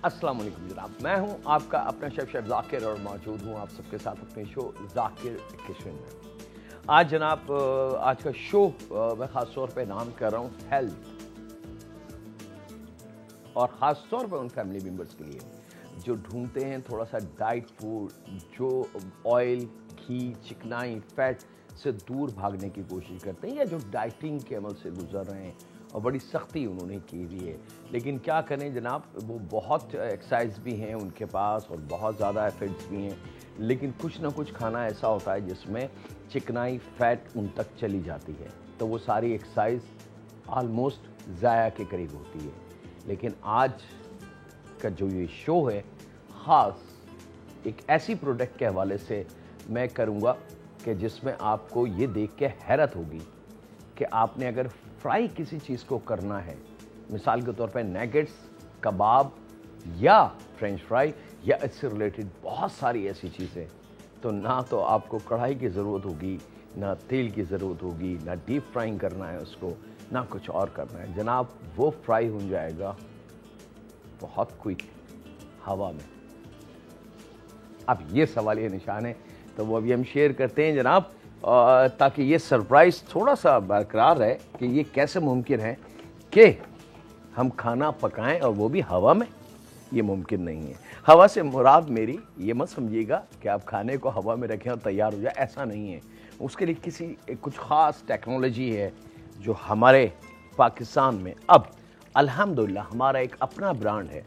अस्सलाम वालेकुम जनाब, मैं हूं आपका अपना शेफ जाकिर और मौजूद हूं आप सबके साथ अपने शो जाकिर किचन में। आज जनाब आज का शो मैं ख़ास तौर पे नाम कर रहा हूं हेल्थ, और ख़ास तौर पे उन फैमिली मेम्बर्स के लिए जो ढूंढते हैं थोड़ा सा डाइट फूड, जो ऑयल, घी, चिकनाई, फैट से दूर भागने की कोशिश करते हैं, या जो डाइटिंग के अमल से गुजर रहे हैं और बड़ी सख्ती उन्होंने की हुई है। लेकिन क्या करें जनाब, वो बहुत एक्सरसाइज भी हैं उनके पास और बहुत ज़्यादा एफर्ट्स भी हैं, लेकिन कुछ ना कुछ खाना ऐसा होता है जिसमें चिकनाई, फैट उन तक चली जाती है, तो वो सारी एक्सरसाइज आलमोस्ट ज़ाया के करीब होती है। लेकिन आज का जो ये शो है ख़ास एक ऐसी प्रोडक्ट के हवाले से मैं करूँगा कि जिसमें आपको ये देख के हैरत होगी कि आपने अगर फ्राई किसी चीज़ को करना है, मिसाल के तौर पे नगेट्स, कबाब या फ्रेंच फ्राई या इससे रिलेटेड बहुत सारी ऐसी चीज़ें, तो ना तो आपको कढ़ाई की ज़रूरत होगी, ना तेल की ज़रूरत होगी, ना डीप फ्राइंग करना है उसको, ना कुछ और करना है जनाब। वो फ्राई हो जाएगा बहुत क्विक हवा में। अब ये सवाल ये निशान है, तो वो अभी हम शेयर करते हैं जनाब, ताकि ये सरप्राइज़ थोड़ा सा बरकरार रहे कि ये कैसे मुमकिन है कि हम खाना पकाएं और वो भी हवा में। ये मुमकिन नहीं है। हवा से मुराद मेरी ये मत समझिएगा कि आप खाने को हवा में रखें और तैयार हो जाए, ऐसा नहीं है। उसके लिए कुछ ख़ास टेक्नोलॉजी है जो हमारे पाकिस्तान में अब अल्हम्दुलिल्लाह हमारा एक अपना ब्रांड है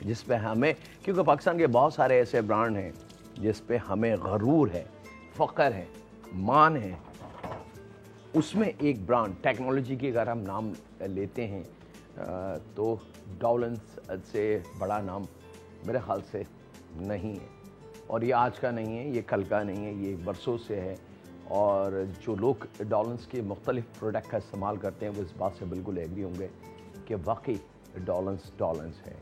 जिस पे हमें, क्योंकि पाकिस्तान के बहुत सारे ऐसे ब्रांड हैं जिस पे हमें गरूर है, फ़ख्र है, मान है। उसमें एक ब्रांड टेक्नोलॉजी की अगर हम नाम लेते हैं तो डॉलन्स से बड़ा नाम मेरे ख्याल से नहीं है, और ये आज का नहीं है, ये कल का नहीं है, ये बरसों से है। और जो लोग डॉलन्स के मुख्तलिफ प्रोडक्ट का इस्तेमाल करते हैं वो इस बात से बिल्कुल एग्री होंगे कि वाकई डॉलन्स है।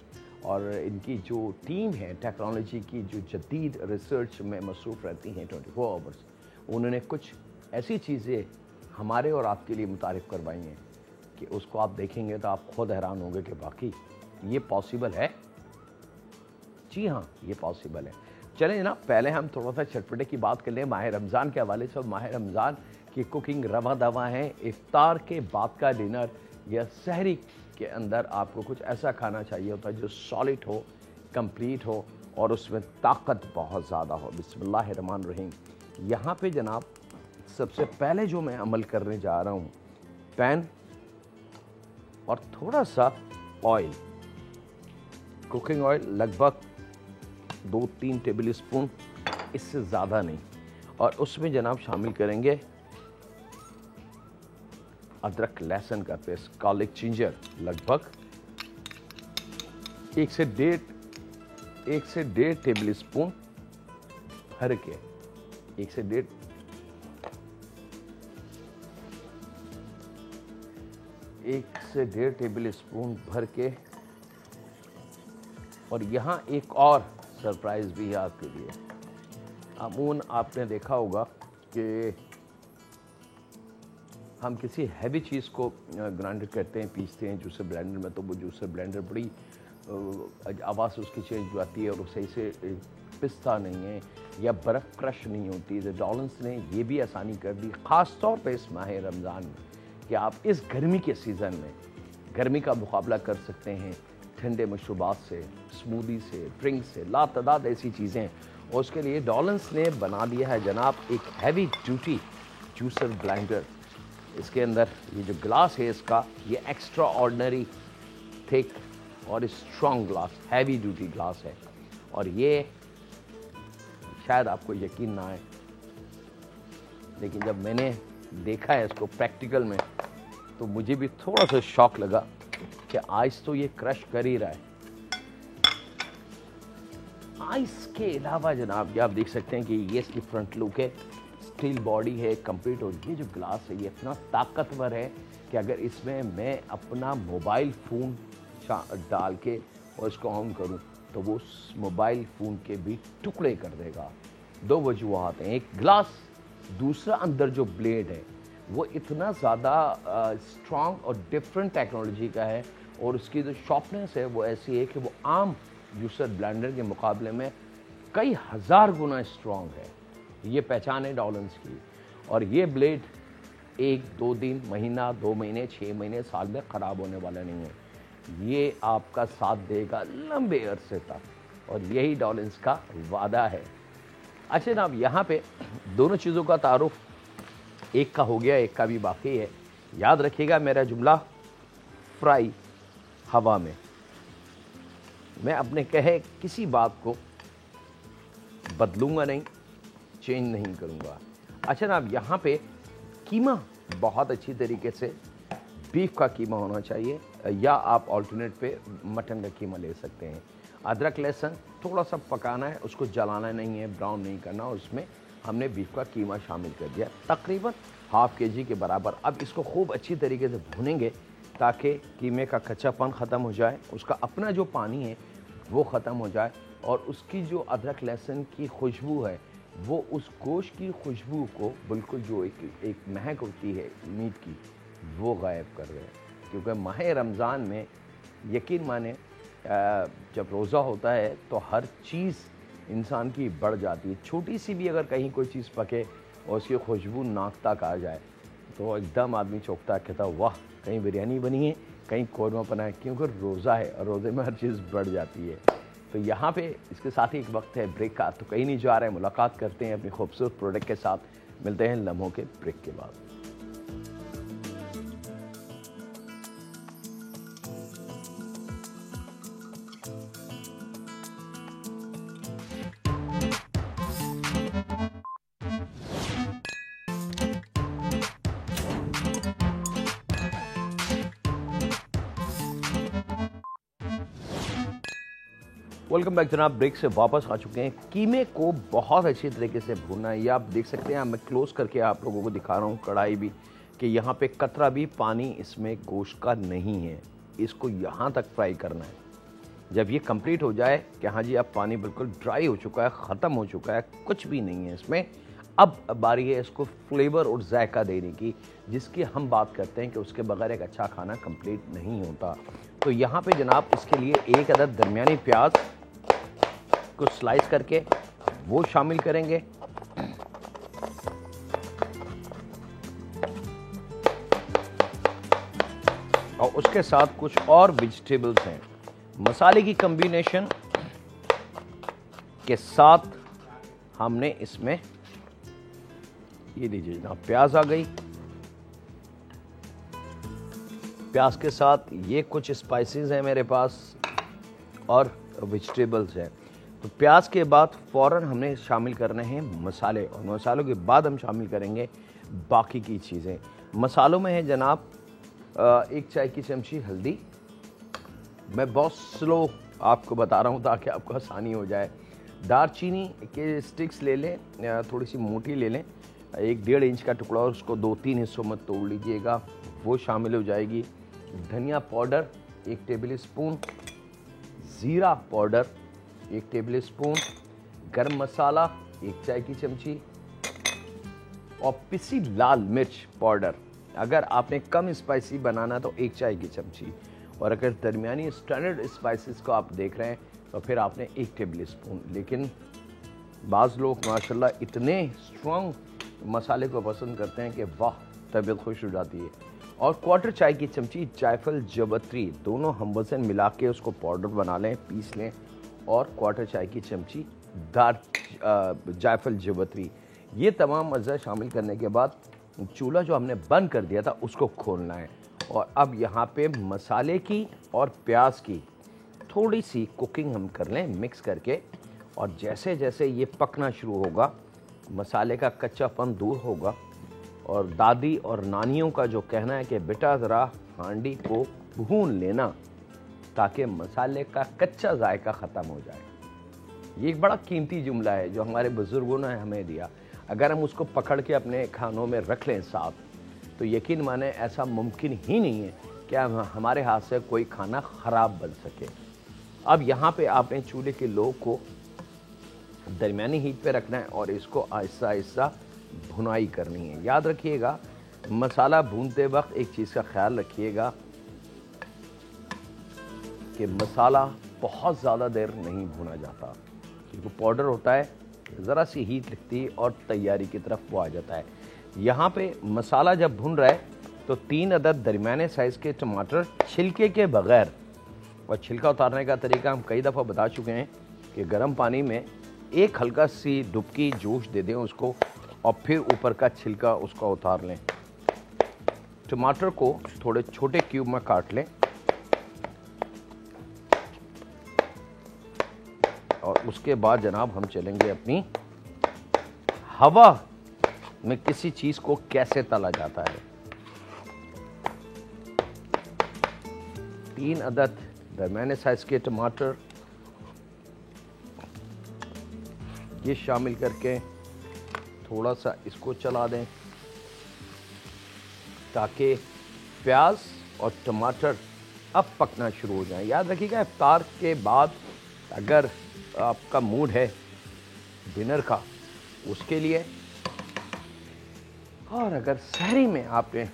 और इनकी जो टीम है टेक्नोलॉजी की, जो जदीद रिसर्च में मसरूफ़ रहती हैं 24 आवर्स, उन्होंने कुछ ऐसी चीज़ें हमारे और आपके लिए मुतारिफ़ करवाई हैं कि उसको आप देखेंगे तो आप खुद हैरान होंगे कि वाकई ये पॉसिबल है। जी हाँ, ये पॉसिबल है। चलें जनाब, पहले हम थोड़ा सा चटपटे की बात कर लें माह रमज़ान के हवाले से। माह रमज़ान की कुकिंग रवा दवा है। इफ्तार के बाद का डिनर या सहरी के अंदर आपको कुछ ऐसा खाना चाहिए होता है जो सॉलिड हो, कंप्लीट हो और उसमें ताकत बहुत ज़्यादा हो। बिस्मिल्लाहिर्रहमानिर्रहीम। यहाँ पे जनाब सबसे पहले जो मैं अमल करने जा रहा हूँ, पैन और थोड़ा सा ऑयल, कुकिंग ऑयल लगभग 2-3 टेबल स्पून, इससे ज़्यादा नहीं। और उसमें जनाब शामिल करेंगे अदरक लहसुन का पेस्ट, गार्लिक जिंजर, लगभग 1 से डेढ़ टेबल स्पून भर के, 1 से डेढ़ टेबल स्पून भर के। और यहाँ एक और सरप्राइज़ भी है आपके लिए। अमूमन आपने देखा होगा कि हम किसी हैवी चीज़ को ग्राइंड करते हैं, पीसते हैं जूसर ब्लेंडर में, तो वो जूसर ब्लेंडर बड़ी आवाज़ उसकी चेंज हो जाती है और वो सही से पिसता नहीं है या बर्फ़ क्रश नहीं होती। तो डॉलन्स ने ये भी आसानी कर दी, ख़ास तौर पे इस माह रमज़ान में, कि आप इस गर्मी के सीज़न में गर्मी का मुकाबला कर सकते हैं ठंडे मशरूबात से, स्मूदी से, ड्रिंक से, लातादाद ऐसी चीज़ें। और उसके लिए डॉलन्स ने बना दिया है जनाब एक हैवी ड्यूटी जूसर ब्लेंडर। इसके अंदर ये जो ग्लास है इसका, ये एक्स्ट्रा ऑर्डिनरी थिक और strong glass, heavy duty glass है। और ये शायद आपको यकीन ना आए, लेकिन जब मैंने देखा है इसको प्रैक्टिकल में तो मुझे भी थोड़ा सा शॉक लगा कि आइस तो ये क्रश कर ही रहा है। आइस के अलावा जनाब ये आप देख सकते हैं कि ये इसकी फ्रंट लुक है, स्टील बॉडी है कंप्लीट। और ये जो ग्लास है ये इतना ताकतवर है कि अगर इसमें मैं अपना मोबाइल फ़ोन डाल के और इसको ऑन करूं तो वो मोबाइल फ़ोन के भी टुकड़े कर देगा। 2 वजूहात हैं, एक ग्लास, दूसरा अंदर जो ब्लेड है वो इतना ज़्यादा स्ट्रॉन्ग और डिफरेंट टेक्नोलॉजी का है, और उसकी जो शॉर्पनेस है वो ऐसी है कि वो आम जूसर ब्लेंडर के मुकाबले में कई हज़ार गुना स्ट्रॉन्ग है। ये पहचान है डॉलन्स की। और ये ब्लेड 1, 2 दिन, महीना, 2 महीने, 6 महीने, साल में ख़राब होने वाला नहीं है। ये आपका साथ देगा लंबे अरसे तक और यही डॉलन्स का वादा है। अच्छा जनाब, यहाँ पे दोनों चीज़ों का तारुफ एक का हो गया, एक का भी बाकी है। याद रखिएगा मेरा जुमला, फ्राई हवा में। मैं अपने कहे किसी बात को बदलूंगा नहीं, चेंज नहीं करूंगा। अच्छा जनाब, यहाँ पे कीमा बहुत अच्छी तरीके से बीफ का कीमा होना चाहिए, या आप ऑल्टरनेट पे मटन का कीमा ले सकते हैं। अदरक लहसुन थोड़ा सा पकाना है, उसको जलाना नहीं है, ब्राउन नहीं करना। उसमें हमने बीफ का कीमा शामिल कर दिया, तकरीबन ½ kg के बराबर। अब इसको खूब अच्छी तरीके से भूनेंगे ताकि कीमे का कच्चापन ख़त्म हो जाए, उसका अपना जो पानी है वो ख़त्म हो जाए, और उसकी जो अदरक लहसुन की खुशबू है वो उस गोश्त की खुशबू को बिल्कुल, जो एक महक होती है मीट की, वो गायब कर रहे हैं। क्योंकि माह रमज़ान में यकीन माने जब रोज़ा होता है तो हर चीज़ इंसान की बढ़ जाती है। छोटी सी भी अगर कहीं कोई चीज़ पके और उसकी खुशबू नाक तक आ जाए तो एकदम आदमी चौंकता, कहता वाह, कहीं बिरयानी बनी है, कहीं कौरमा बना है, क्योंकि रोज़ा है और रोज़े में हर चीज़ बढ़ जाती है। तो यहाँ पे इसके साथ ही एक वक्त है ब्रेक का, तो कहीं नहीं जा रहे हैं, मुलाकात करते हैं अपनी खूबसूरत प्रोडक्ट के साथ। मिलते हैं लम्हों के ब्रेक के बाद। वेलकम बैक जनाब, ब्रेक से वापस आ चुके हैं। कीमे को बहुत अच्छी तरीके से भूनना है। ये आप देख सकते हैं, मैं क्लोज करके आप लोगों को दिखा रहा हूँ कढ़ाई भी, कि यहाँ पे कतरा भी पानी इसमें गोश्त का नहीं है। इसको यहाँ तक फ्राई करना है। जब ये कंप्लीट हो जाए कि हाँ जी अब पानी बिल्कुल ड्राई हो चुका है, ख़त्म हो चुका है, कुछ भी नहीं है इसमें, अब बारी है इसको फ्लेवर और जायका देने की, जिसकी हम बात करते हैं कि उसके बगैर एक अच्छा खाना कंप्लीट नहीं होता। तो यहाँ पे जनाब इसके लिए एक अदद दरमियानी प्याज को स्लाइस करके वो शामिल करेंगे। और उसके साथ कुछ और वेजिटेबल्स हैं। मसाले की कॉम्बिनेशन के साथ हमने इसमें ये लीजिए जनाब, प्याज आ गई। प्याज के साथ ये कुछ स्पाइसेस हैं मेरे पास और वेजिटेबल्स हैं। तो प्याज के बाद फ़ौरन हमने शामिल करने हैं मसाले, और मसालों के बाद हम शामिल करेंगे बाकी की चीज़ें। मसालों में है जनाब 1 चाय की चमची हल्दी। मैं बहुत स्लो आपको बता रहा हूँ ताकि आपको आसानी हो जाए। दारचीनी के स्टिक्स ले लें, थोड़ी सी मोटी ले लें, 1-1.5 इंच का टुकड़ा, और उसको 2-3 हिस्सों में तोड़ लीजिएगा, वो शामिल हो जाएगी। धनिया पाउडर 1 टेबल स्पून, ज़ीरा पाउडर 1 टेबल स्पून, गरम मसाला 1 चाय की चमची, और पिसी लाल मिर्च पाउडर, अगर आपने कम स्पाइसी बनाना तो 1 चाय की चमची, और अगर दरमियानी स्टैंडर्ड स्पाइसेस को आप देख रहे हैं तो फिर आपने 1 टेबल स्पून। लेकिन बाज़ लोग माशाल्लाह इतने स्ट्रॉन्ग मसाले को पसंद करते हैं कि वाह, तबीयत खुश हो जाती है। और 1/4 चाय की चमची जायफल जवत्री, दोनों हम वज़न मिला के उसको पाउडर बना लें, पीस लें, और 1/4 चाय की चमची जायफल जवत्री। ये तमाम अज़ा शामिल करने के बाद चूल्हा जो हमने बंद कर दिया था उसको खोलना है। और अब यहाँ पे मसाले की और प्याज की थोड़ी सी कुकिंग हम कर लें मिक्स करके, और जैसे जैसे ये पकना शुरू होगा, मसाले का कच्चापन दूर होगा, और दादी और नानियों का जो कहना है कि बेटा ज़रा हांडी को भून लेना ताकि मसाले का कच्चा जायका ख़त्म हो जाए। ये एक बड़ा कीमती जुमला है जो हमारे बुज़ुर्गों ने हमें दिया। अगर हम उसको पकड़ के अपने खानों में रख लें साथ, तो यकीन माने ऐसा मुमकिन ही नहीं है कि हमारे हाथ से कोई खाना ख़राब बन सके। अब यहाँ पे आपने चूल्हे के लो को दरमियानी हीट पे रखना है और इसको आहिस्ता आहिस्ता भुनाई करनी है। याद रखिएगा, मसाला भूनते वक्त एक चीज़ का ख्याल रखिएगा कि मसाला बहुत ज़्यादा देर नहीं भुना जाता, क्योंकि पाउडर होता है, ज़रा सी हीट लगती है और तैयारी की तरफ वो आ जाता है। यहाँ पे मसाला जब भुन रहा है तो 3 अदद दरमियाने साइज़ के टमाटर छिलके के बगैर, और छिलका उतारने का तरीका हम कई दफ़ा बता चुके हैं कि गर्म पानी में एक हल्का सी डुबकी जोश दे दें उसको, और फिर ऊपर का छिलका उसका उतार लें। टमाटर को थोड़े छोटे क्यूब में काट लें और उसके बाद जनाब हम चलेंगे अपनी हवा में किसी चीज़ को कैसे तला जाता है। 3 अदद दरमियाने साइज के टमाटर ये शामिल करके थोड़ा सा इसको चला दें ताकि प्याज और टमाटर अब पकना शुरू हो जाए। याद रखिएगा, इफ्तार के बाद अगर आपका मूड है डिनर का, उसके लिए, और अगर सहरी में आपने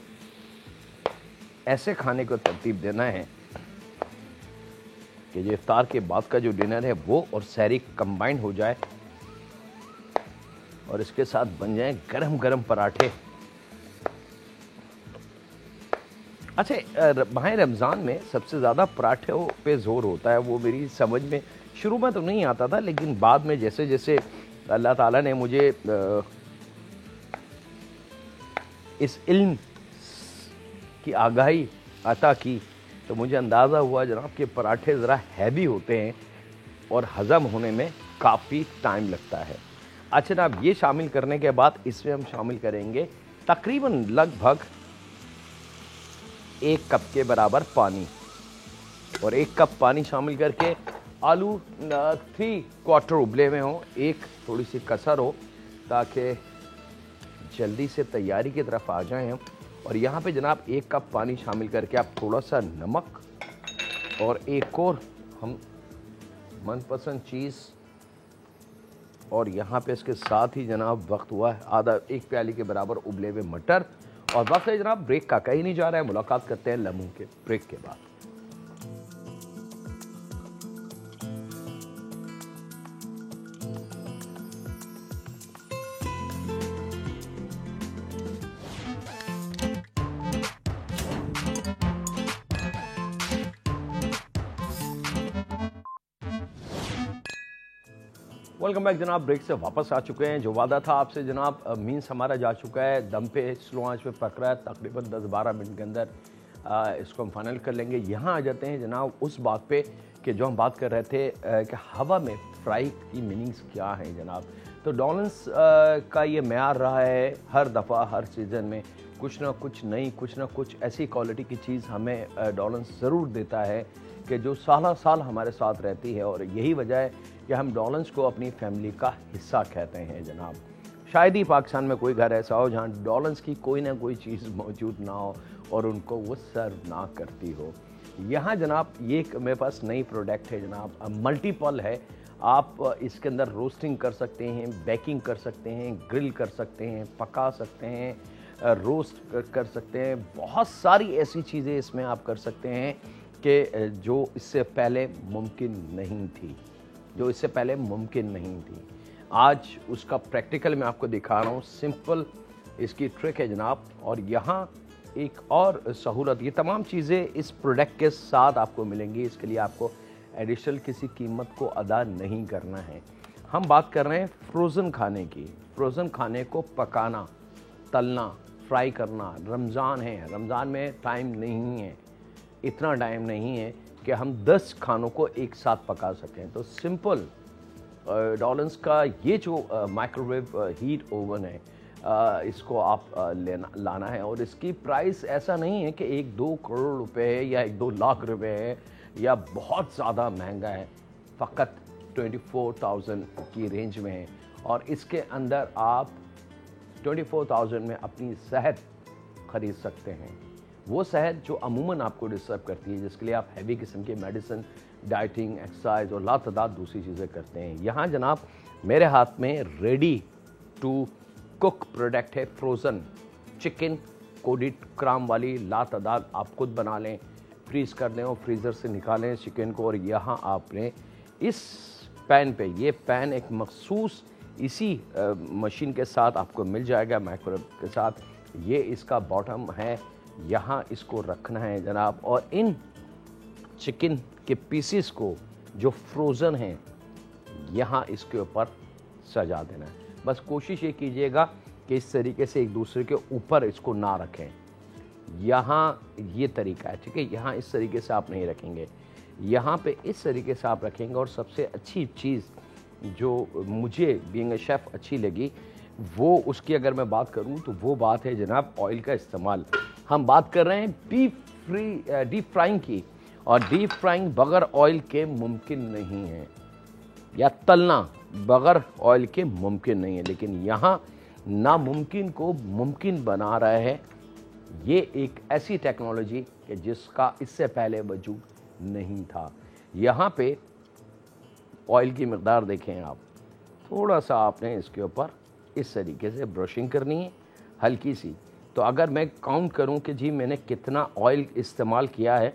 ऐसे खाने को तरतीब देना है कि जो इफ्तार के बाद का जो डिनर है वो और सहरी कंबाइन हो जाए और इसके साथ बन जाए गरम गरम पराठे। अच्छा, माह रमज़ान में सबसे ज़्यादा पराठों पे जोर होता है, वो मेरी समझ में शुरू में तो नहीं आता था, लेकिन बाद में जैसे जैसे अल्लाह ताला ने मुझे इस इल्म की आगाही अता की तो मुझे अंदाज़ा हुआ जनाब कि पराठे ज़रा हैवी होते हैं और हज़म होने में काफ़ी टाइम लगता है। अच्छा जनाब, ये शामिल करने के बाद इसमें हम शामिल करेंगे तकरीबन लगभग 1 कप के बराबर पानी, और 1 कप पानी शामिल करके आलू 3/4 उबले हुए हों, एक थोड़ी सी कसर हो ताकि जल्दी से तैयारी की तरफ आ जाएं हम। और यहाँ पे जनाब 1 कप पानी शामिल करके आप थोड़ा सा नमक और एक और हम मनपसंद चीज़, और यहाँ पे इसके साथ ही जनाब वक्त हुआ है आधा 1 प्याली के बराबर उबले हुए मटर, और वक्त है जनाब ब्रेक का, कहीं नहीं जा रहा है। मुलाकात करते हैं लम्हों के ब्रेक के बाद। वेलकम बैक जनाब, ब्रेक से वापस आ चुके हैं। जो वादा था आपसे जनाब, मीन्स हमारा जा चुका है, दम पे स्लो आंच पे पक रहा है, तकरीबन 10-12 मिनट के अंदर इसको हम फाइनल कर लेंगे। यहाँ आ जाते हैं जनाब उस बात पे कि जो हम बात कर रहे थे कि हवा में फ्राई की मीनिंग्स क्या हैं जनाब। तो डॉलन्स का ये मेयार रहा है, हर दफ़ा हर सीज़न में कुछ ना कुछ नई, कुछ ना कुछ ऐसी क्वालिटी की चीज़ हमें डॉलन्स ज़रूर देता है कि जो साल साल हमारे साथ रहती है, और यही वजह है कि हम डॉलन्स को अपनी फैमिली का हिस्सा कहते हैं जनाब। शायद ही पाकिस्तान में कोई घर ऐसा हो जहाँ डॉलन्स की कोई ना कोई चीज़ मौजूद ना हो और उनको वो सर्व ना करती हो। यहाँ जनाब ये मेरे पास नई प्रोडक्ट है जनाब, मल्टीपल है। आप इसके अंदर रोस्टिंग कर सकते हैं, बेकिंग कर सकते हैं, ग्रिल कर सकते हैं, पका सकते हैं, रोस्ट कर सकते हैं, बहुत सारी ऐसी चीज़ें इसमें आप कर सकते हैं कि जो इससे पहले मुमकिन नहीं थी। आज उसका प्रैक्टिकल मैं आपको दिखा रहा हूँ, सिंपल इसकी ट्रिक है जनाब। और यहाँ एक और सहूलत, ये तमाम चीज़ें इस प्रोडक्ट के साथ आपको मिलेंगी, इसके लिए आपको एडिशनल किसी कीमत को अदा नहीं करना है। हम बात कर रहे हैं फ्रोज़न खाने की। फ्रोज़न खाने को पकाना, तलना, फ्राई करना। रमज़ान है, रमज़ान में टाइम नहीं है, इतना टाइम नहीं है कि हम 10 खानों को एक साथ पका सकें। तो सिंपल डॉलन्स का ये जो माइक्रोवेव हीट ओवन है, इसको आप लाना है। और इसकी प्राइस ऐसा नहीं है कि 1-2 करोड़ रुपए है या 1-2 लाख रुपए है या बहुत ज़्यादा महंगा है, फ़कत 24,000 की रेंज में है। और इसके अंदर आप 24,000 में अपनी सेहत ख़रीद सकते हैं, वो सेहत जो अमूमन आपको डिस्टर्ब करती है, जिसके लिए आप हैवी किस्म के मेडिसिन, डाइटिंग, एक्सरसाइज और लातादाद दूसरी चीज़ें करते हैं। यहाँ जनाब मेरे हाथ में रेडी टू कुक प्रोडक्ट है, फ्रोज़न चिकन कोडिड क्राम वाली लातादाद। आप खुद बना लें, फ्रीज़ कर दें और फ्रीज़र से निकालें चिकन को, और यहाँ आपने इस पैन पे, ये पैन एक मखसूस इसी मशीन के साथ आपको मिल जाएगा, माइक्रोवेव के साथ। ये इसका बॉटम है, यहाँ इसको रखना है जनाब, और इन चिकन के पीसेस को जो फ्रोज़न हैं यहाँ इसके ऊपर सजा देना है। बस कोशिश ये कीजिएगा कि इस तरीके से एक दूसरे के ऊपर इसको ना रखें। यहाँ ये तरीका है, ठीक है। यहाँ इस तरीके से आप नहीं रखेंगे, यहाँ पे इस तरीके से आप रखेंगे। और सबसे अच्छी चीज़ जो मुझे बीइंग अ शेफ़ अच्छी लगी, वो उसकी अगर मैं बात करूँ तो वो बात है जनाब ऑयल का इस्तेमाल। हम बात कर रहे हैं डीप फ्राइंग की, और डीप फ्राइंग बग़ैर ऑयल के मुमकिन नहीं है, या तलना बग़ैर ऑयल के मुमकिन नहीं है। लेकिन यहाँ नामुमकिन को मुमकिन बना रहा है ये एक ऐसी टेक्नोलॉजी कि जिसका इससे पहले वजूद नहीं था। यहाँ पे ऑयल की मकदार देखें आप, थोड़ा सा आपने इसके ऊपर इस तरीके से ब्रशिंग करनी है हल्की सी। तो अगर मैं काउंट करूं कि जी मैंने कितना ऑयल इस्तेमाल किया है,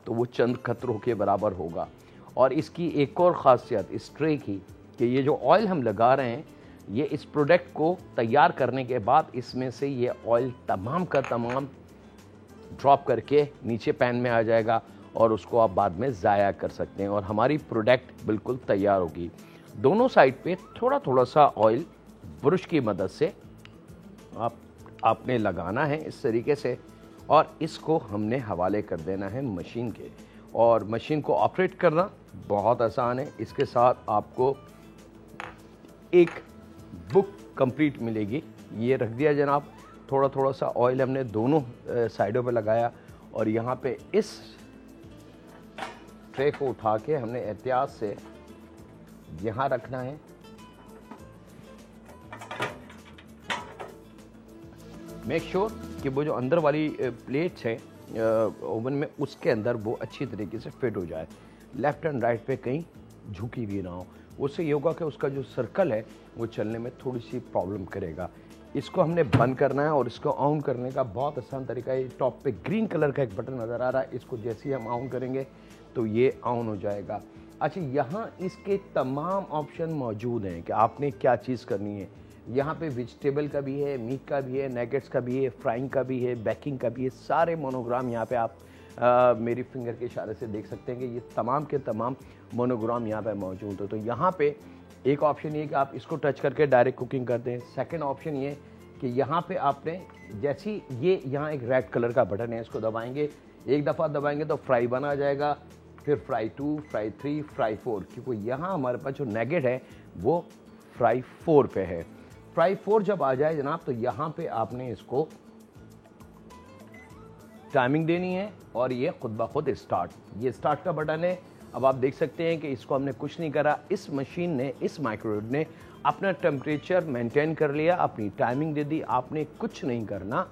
तो वो चंद कतरों के बराबर होगा। और इसकी एक और ख़ासियत इस ट्रे की कि ये जो ऑयल हम लगा रहे हैं, ये इस प्रोडक्ट को तैयार करने के बाद इसमें से ये ऑयल तमाम का तमाम ड्रॉप करके नीचे पैन में आ जाएगा, और उसको आप बाद में ज़ाया कर सकते हैं, और हमारी प्रोडक्ट बिल्कुल तैयार होगी। दोनों साइड पे थोड़ा थोड़ा सा ऑयल ब्रश की मदद से आपने लगाना है इस तरीके से, और इसको हमने हवाले कर देना है मशीन के। और मशीन को ऑपरेट करना बहुत आसान है। इसके साथ आपको एक बुक कंप्लीट मिलेगी। ये रख दिया जनाब, थोड़ा थोड़ा सा ऑयल हमने दोनों साइडों पे लगाया, और यहाँ पे इस ट्रे को उठा के हमने एहतियात से यहाँ रखना है। मेक श्योर कि वो जो अंदर वाली प्लेट्स हैं ओवन में, उसके अंदर वो अच्छी तरीके से फिट हो जाए, लेफ़्ट एंड राइट पे कहीं झुकी भी ना हो। उससे ये होगा कि उसका जो सर्कल है वो चलने में थोड़ी सी प्रॉब्लम करेगा। इसको हमने बंद करना है, और इसको ऑन करने का बहुत आसान तरीका है। टॉप पे ग्रीन कलर का एक बटन नज़र आ रहा है, इसको जैसे ही हम ऑन करेंगे तो ये ऑन हो जाएगा। अच्छा, यहाँ इसके तमाम ऑप्शन मौजूद हैं कि आपने क्या चीज़ करनी है। यहाँ पे वेजिटेबल का भी है, मीट का भी है, नगेट्स का भी है, फ्राइंग का भी है, बेकिंग का भी है। सारे मोनोग्राम यहाँ पे आप मेरी फिंगर के इशारे से देख सकते हैं कि ये तमाम के तमाम मोनोग्राम यहाँ पे मौजूद है। तो यहाँ पे एक ऑप्शन ये कि आप इसको टच करके डायरेक्ट कुकिंग कर दें। सेकंड ऑप्शन ये कि यहाँ पे आपने जैसी ये यहाँ एक रेड कलर का बटन है, इसको दबाएंगे, एक दफ़ा दबाएंगे तो फ्राई वन आ जाएगा, फिर फ्राई 2, फ्राई 3, फ्राई 4, क्योंकि यहाँ हमारे पास जो नगेट है वो फ्राई 4 पे है। फ्राई 4 जब आ जाए जनाब, तो यहाँ पे आपने इसको टाइमिंग देनी है, और ये खुद ब खुद स्टार्ट, ये स्टार्ट का बटन है। अब आप देख सकते हैं कि इसको हमने कुछ नहीं करा, इस मशीन ने, इस माइक्रोवेव ने अपना टेम्परेचर मेंटेन कर लिया, अपनी टाइमिंग दे दी। आपने कुछ नहीं करना,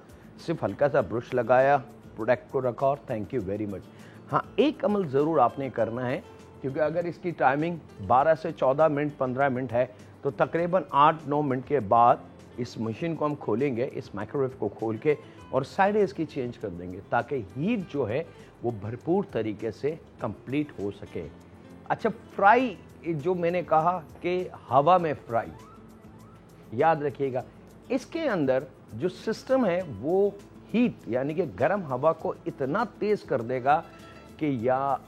सिर्फ हल्का सा ब्रश लगाया, प्रोडक्ट को रखा, और थैंक यू वेरी मच। हाँ, एक अमल ज़रूर आपने करना है, क्योंकि अगर इसकी टाइमिंग 12 से 14 मिनट 15 मिनट है, तो तकरीबन 8-9 मिनट के बाद इस मशीन को हम खोलेंगे, इस माइक्रोवेव को खोल के, और साइडें इसकी चेंज कर देंगे, ताकि हीट जो है वो भरपूर तरीके से कंप्लीट हो सके। अच्छा, फ्राई जो मैंने कहा कि हवा में फ्राई, याद रखिएगा, इसके अंदर जो सिस्टम है वो हीट यानी कि गर्म हवा को इतना तेज़ कर देगा कि या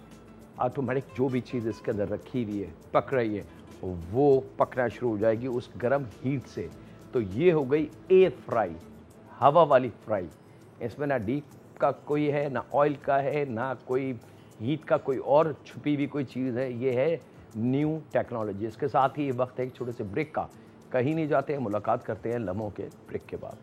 ऑटोमेटिक जो भी चीज़ इसके अंदर रखी हुई है, पक रही है, वो पकना शुरू हो जाएगी उस गर्म हीट से। तो ये हो गई एयर फ्राई, हवा वाली फ्राई। इसमें ना डीप का कोई है, ना ऑयल का है, ना कोई हीट का कोई और छुपी हुई कोई चीज़ है। ये है न्यू टेक्नोलॉजी। इसके साथ ही ये वक्त है एक छोटे से ब्रेक का। कहीं नहीं जाते हैं, मुलाकात करते हैं लम्हों के ब्रेक के बाद।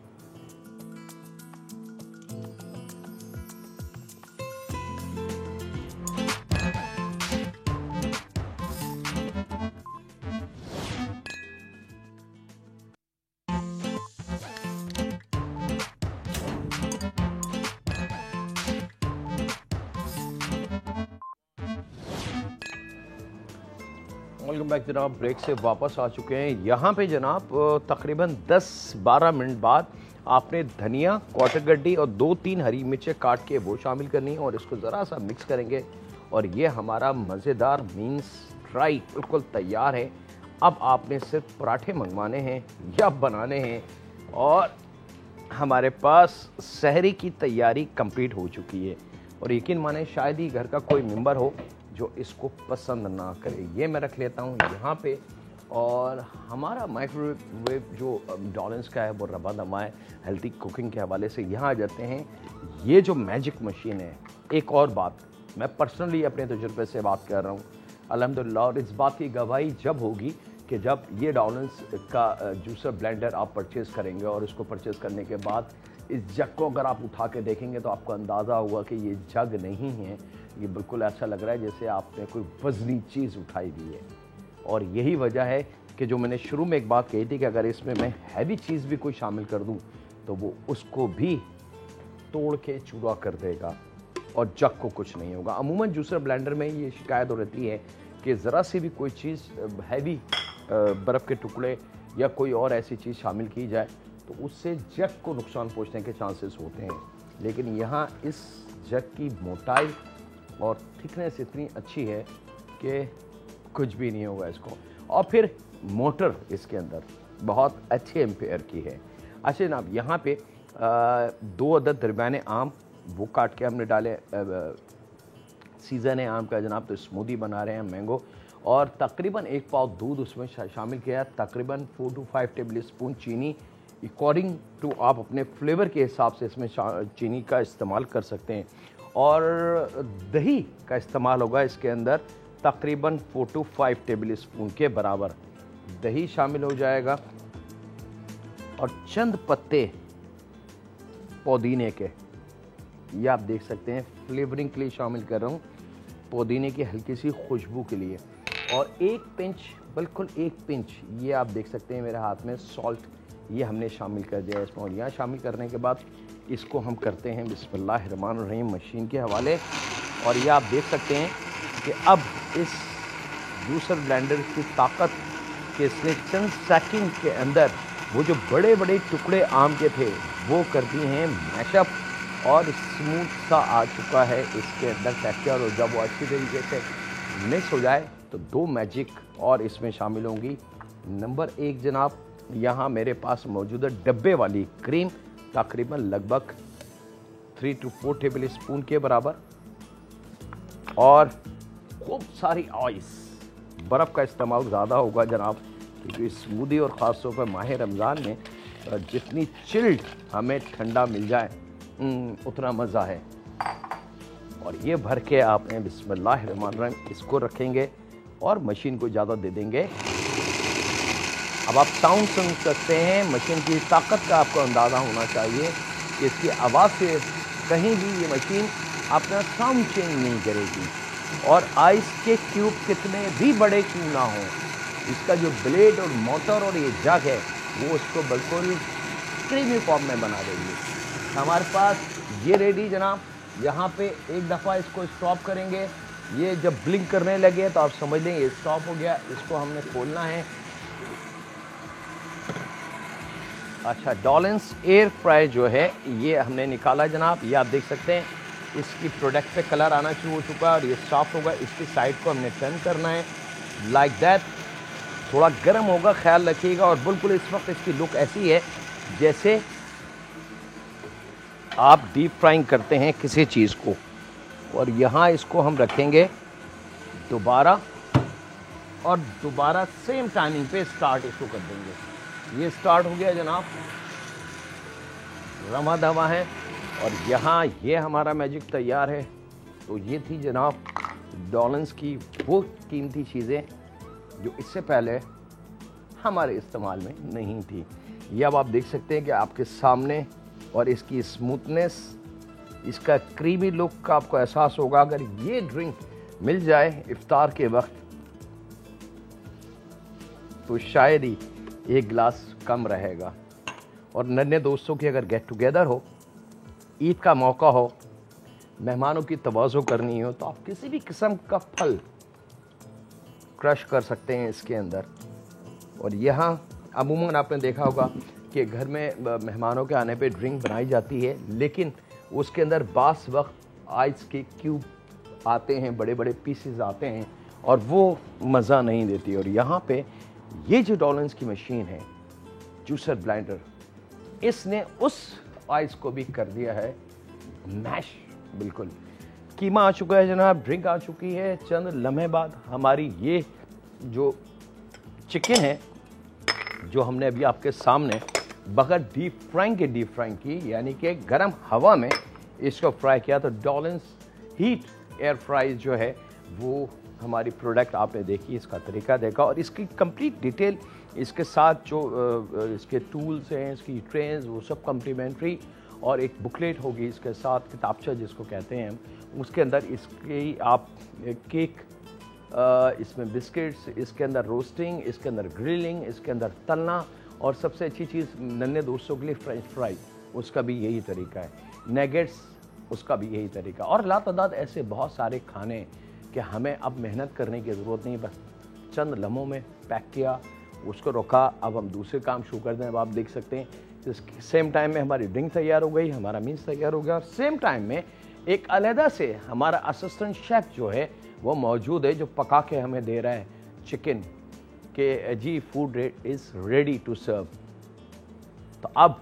वेलकम बैक जनाब, ब्रेक से वापस आ चुके हैं। यहाँ पे जनाब तकरीबन 10-12 मिनट बाद आपने धनिया, क्वार्टर गड्डी और 2-3 हरी मिर्चें काट के वो शामिल करनी है और इसको ज़रा सा मिक्स करेंगे और ये हमारा मज़ेदार मीन्स फ्राई बिल्कुल तैयार है। अब आपने सिर्फ पराठे मंगवाने हैं या बनाने हैं और हमारे पास सहरी की तैयारी कंप्लीट हो चुकी है। और यकीन माने शायद ही घर का कोई मेंबर हो जो इसको पसंद ना करे। ये मैं रख लेता हूँ यहाँ पे। और हमारा माइक्रोवेव जो डॉलेंस का है वो रबा दमा है हेल्थी कुकिंग के हवाले से। यहाँ आ जाते हैं, ये जो मैजिक मशीन है, एक और बात मैं पर्सनली अपने तजुर्बे से बात कर रहा हूँ अल्हम्दुलिल्लाह, और इस बात की गवाही जब होगी कि जब ये डॉलेंस का जूसर ब्लेंडर आप परचेज़ करेंगे और इसको परचेज़ करने के बाद इस जग को अगर आप उठा के देखेंगे तो आपको अंदाज़ा होगा कि ये जग नहीं है, ये बिल्कुल ऐसा लग रहा है जैसे आपने कोई वज़नी चीज़ उठाई दी है। और यही वजह है कि जो मैंने शुरू में एक बात कही थी कि अगर इसमें मैं हैवी चीज़ भी कोई शामिल कर दूं तो वो उसको भी तोड़ के चूरा कर देगा और जग को कुछ नहीं होगा। अमूमन जूसर ब्लेंडर में ये शिकायत हो रहती है कि ज़रा सी भी कोई चीज़ हैवी बर्फ़ के टुकड़े या कोई और ऐसी चीज़ शामिल की जाए तो उससे जग को नुकसान पहुंचने के चांसेस होते हैं। लेकिन यहाँ इस जग की मोटाई और थिकनेस इतनी अच्छी है कि कुछ भी नहीं होगा इसको। और फिर मोटर इसके अंदर बहुत अच्छे एम्पेयर की है। अच्छा जनाब, यहाँ पे 2 अदद दरमियाने आम वो काट के हमने डाले। सीज़न है आम का जनाब, तो स्मूदी बना रहे हैं मैंगो। और तकरीबन 1 पाव दूध उसमें शामिल किया। तकरीबन 4 to 5 टेबल स्पून चीनी, अकॉर्डिंग टू आप अपने फ्लेवर के हिसाब से इसमें चीनी का इस्तेमाल कर सकते हैं। और दही का इस्तेमाल होगा इसके अंदर, तकरीबन 4 to 5 टेबल स्पून के बराबर दही शामिल हो जाएगा। और चंद पत्ते पुदीने के, ये आप देख सकते हैं फ्लेवरिंग के लिए शामिल कर रहा हूँ, पुदीने की हल्की सी खुशबू के लिए। और 1 पिंच, बिल्कुल 1 पिंच, ये आप देख सकते हैं मेरे हाथ में सॉल्ट, ये हमने शामिल कर दिया इसमें। और यहाँ शामिल करने के बाद इसको हम करते हैं बिस्मिल्लाहिर्रहमानिर्रहीम मशीन के हवाले। और ये आप देख सकते हैं कि अब इस जूसर ब्लेंडर की ताकत के इसने चंद सेकंड के अंदर वो जो बड़े बड़े टुकड़े आम के थे वो कर दिए हैं मैशअप और स्मूथ सा आ चुका है इसके अंदर टेक्सचर। और जब वो अच्छी तरीके से मिक्स हो जाए तो 2 मैजिक और इसमें शामिल होंगी। नंबर 1 जनाब, यहाँ मेरे पास मौजूद है डब्बे वाली क्रीम, तकरीबन लगभग 3 to 4 टेबल स्पून के बराबर। और खूब सारी आइस, बर्फ़ का इस्तेमाल ज़्यादा होगा जनाब, क्योंकि स्मूदी और ख़ास तौर पर माह रमज़ान में जितनी चिल्ड हमें ठंडा मिल जाए उतना मज़ा है। और ये भर के आपने बिस्मिल्लाहिर्रहमानिर्रहीम इसको रखेंगे और मशीन को ज़्यादा दे देंगे। अब आप साउंड सुन सकते हैं, मशीन की ताकत का आपको अंदाज़ा होना चाहिए कि इसकी आवाज़ से कहीं भी ये मशीन अपना साउंड चेंज नहीं करेगी। और आइस के क्यूब कितने भी बड़े क्यों ना हों, इसका जो ब्लेड और मोटर और ये जग है वो उसको बिल्कुल क्रीमी फॉर्म में बना देंगे। हमारे पास ये रेडी जनाब। यहाँ पे एक दफ़ा इसको स्टॉप करेंगे, ये जब ब्लिंक करने लगे तो आप समझ लें ये स्टॉप हो गया। इसको हमने खोलना है। अच्छा, डॉलेंस एयर फ्राई जो है ये हमने निकाला जनाब। ये आप देख सकते हैं इसकी प्रोडक्ट पे कलर आना शुरू हो चुका है और ये सॉफ्ट होगा। इसकी साइड को हमने टर्न करना है लाइक दैट। थोड़ा गर्म होगा, ख्याल रखिएगा। और बिल्कुल इस वक्त इसकी लुक ऐसी है जैसे आप डीप फ्राइंग करते हैं किसी चीज़ को। और यहाँ इसको हम रखेंगे दोबारा और दोबारा सेम टाइमिंग पे स्टार्ट इसको कर देंगे। ये स्टार्ट हो गया जनाब, रमा दवा है। और यहाँ ये हमारा मैजिक तैयार है। तो ये थी जनाब डॉलेंस की वो कीमती चीज़ें जो इससे पहले हमारे इस्तेमाल में नहीं थी। ये अब आप देख सकते हैं कि आपके सामने, और इसकी स्मूथनेस, इसका क्रीमी लुक का आपको एहसास होगा। अगर ये ड्रिंक मिल जाए इफ्तार के वक्त तो शायद ही 1 गिलास कम रहेगा। और नन्हे दोस्तों की अगर गेट टुगेदर हो, ईद का मौका हो, मेहमानों की तवाज़ो करनी हो, तो आप किसी भी किस्म का फल क्रश कर सकते हैं इसके अंदर। और यहाँ अमूमन आपने देखा होगा कि घर में मेहमानों के आने पे ड्रिंक बनाई जाती है, लेकिन उसके अंदर बास वक्त आइस के क्यूब आते हैं, बड़े बड़े पीसेस आते हैं और वो मज़ा नहीं देती। और यहाँ पे ये जो डॉलेंस की मशीन है, जूसर ब्लेंडर, इसने उस आइस को भी कर दिया है मैश। बिल्कुल कीमा आ चुका है जनाब, ड्रिंक आ चुकी है। चंद लम्हे बाद हमारी ये जो चिकन है, जो हमने अभी आपके सामने बगैर डीप फ्राइंग की, यानी कि गर्म हवा में इसको फ्राई किया। तो डॉलेंस हीट एयर फ्राइज जो है वो हमारी प्रोडक्ट आपने देखी, इसका तरीका देखा और इसकी कंप्लीट डिटेल, इसके साथ जो इसके टूल्स हैं, इसकी ट्रेन्स, वो सब कम्प्लीमेंट्री। और एक बुकलेट होगी इसके साथ, किताबचा जिसको कहते हैं हम, उसके अंदर इसकी आप केक, इसमें बिस्किट्स, इसके अंदर रोस्टिंग, इसके अंदर ग्रिलिंग, इसके अंदर तलना, और सबसे अच्छी चीज़ नन्हे दोस्तों के लिए फ्रेंच फ्राई, उसका भी यही तरीका है। नेगेट्स, उसका भी यही तरीका। और लातादाद ऐसे बहुत सारे खाने कि हमें अब मेहनत करने की ज़रूरत नहीं, बस चंद लम्हों में पैक किया, उसको रोका, अब हम दूसरे काम शुरू कर दें। अब आप देख सकते हैं सेम टाइम में हमारी ड्रिंक तैयार हो गई, हमारा मील्स तैयार हो गया, और सेम टाइम में एक अलहदा से हमारा असिस्टेंट शेफ़ जो है वो मौजूद है, जो पका के हमें दे रहा है चिकन के जी food is ready to serve. तो अब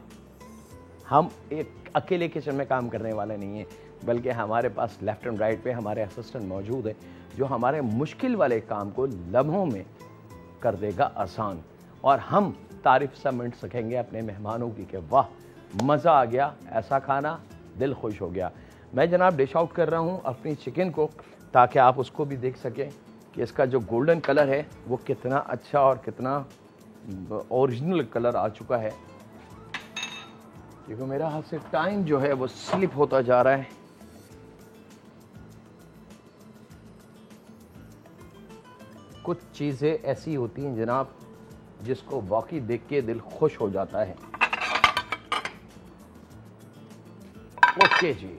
हम एक अकेले किचन में काम करने वाले नहीं हैं, बल्कि हमारे पास लेफ्ट एंड राइट पे हमारे असिस्टेंट मौजूद है, जो हमारे मुश्किल वाले काम को लम्हों में कर देगा आसान। और हम तारीफ समझ सकेंगे अपने मेहमानों की कि वाह मज़ा आ गया, ऐसा खाना, दिल खुश हो गया। मैं जनाब डिश आउट कर रहा हूँ अपनी चिकन को, ताकि आप उसको भी देख सकें कि इसका जो गोल्डन कलर है वो कितना अच्छा और कितना ओरिजिनल कलर आ चुका है। देखो मेरा हाथ से टाइम जो है वो स्लिप होता जा रहा है। कुछ चीज़ें ऐसी होती हैं जनाब जिसको वाकई देख के दिल खुश हो जाता है। ओके जी,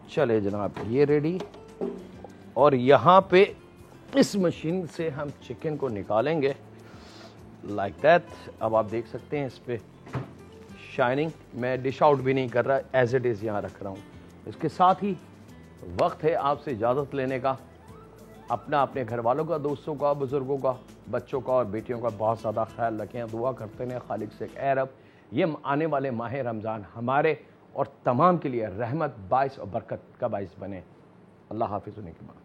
चले जनाब, ये रेडी। और यहाँ पे इस मशीन से हम चिकन को निकालेंगे लाइक दैट। अब आप देख सकते हैं इस पे शाइनिंग। मैं डिश आउट भी नहीं कर रहा, एज इट इज़ यहाँ रख रहा हूँ। इसके साथ ही वक्त है आपसे इजाज़त लेने का। अपना, अपने घर वालों का, दोस्तों का, बुज़ुर्गों का, बच्चों का और बेटियों का बहुत ज़्यादा ख्याल रखें। दुआ करते हैं खालिक से ए रब, ये आने वाले माह रमज़ान हमारे और तमाम के लिए रहमत, बाइस और बरकत का बाइस बने। अल्लाह हाफिज़ होने के बाद।